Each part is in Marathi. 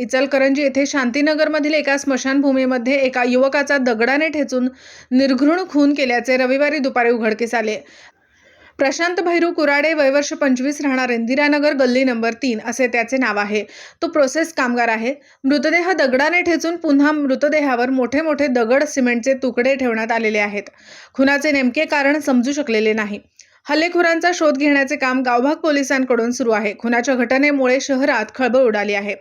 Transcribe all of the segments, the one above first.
इचलकरंजी येथे शांतीनगरमधील एका स्मशानभूमीमध्ये एका युवकाचा दगडाने ठेचून निर्घृण खून केल्याचे रविवारी दुपारी उघडकीस आले। प्रशांत भैरू कुराडे, वय वर्ष 25, राहणार इंदिरानगर, गल्ली नंबर 3 असे त्याचे नाव आहे। तो प्रोसेस कामगार आहे। मृतदेह दगडाने ठेचून पुन्हा मृतदेहावर मोठे मोठे दगड, सिमेंटचे तुकडे ठेवण्यात आलेले आहेत। खुनाचे नेमके कारण समजू शकलेले नाही। हल्लेखोरांचा शोध घेण्याचे काम गावभाग पोलिसांकडून सुरू आहे। खुनाच्या घटनेमुळे शहरात खळबळ उडाली आहे।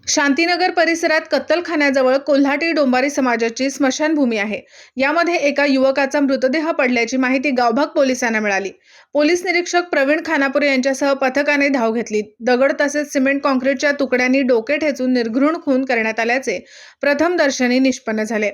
शांतीनगर परिसरात कत्तलखान्याजवळ कोल्हाटी डोंबारी समाजाची स्मशानभूमी आहे। यामध्ये एका युवकाचा मृतदेह पडल्याची माहिती गावभाग पोलिसांना मिळाली। पोलीस निरीक्षक प्रवीण खानापूर यांच्यासह पथकाने धाव घेतली। दगड तसेच सिमेंट कॉन्क्रीटच्या तुकड्यांनी डोके ठेचून निर्घृण खून करण्यात आल्याचे प्रथमदर्शनी निष्पन्न झाले।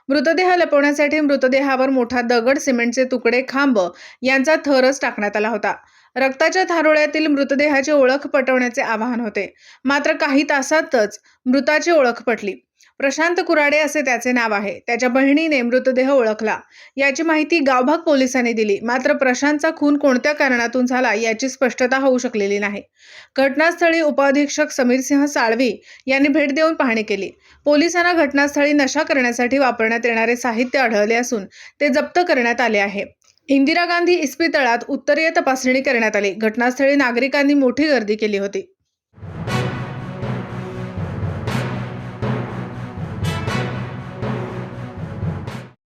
मृतदेह लपवण्यासाठी मृतदेहावर मोठा दगड, सिमेंटचे तुकडे, खांब यांचा थरच टाकण्यात आला होता। रक्ताच्या थारोळ्यातील मृतदेहाची ओळख पटवण्याचे आवाहन होते, मात्र काही तासातच मृताची ओळख पटली। प्रशांत कुराडे असे त्याचे नाव आहे। त्याच्या बहिणीने मृतदेह ओळखला। याची माहिती गावभाग पोलिसांनी दिली, मात्र प्रशांतचा खून कोणत्या कारणातून झाला याची स्पष्टता होऊ शकलेली नाही। घटनास्थळी उपअधीक्षक समीरसिंह साळवी यांनी भेट देऊन पाहणी केली। पोलिसांना घटनास्थळी नशा करण्यासाठी वापरण्यात येणारे साहित्य आढळले असून ते जप्त करण्यात आले आहे। इंदिरा गांधी इस्पितळात उत्तरीय तपासणी करण्यात आली। घटनास्थळी नागरिकांनी मोठी गर्दी केली होती।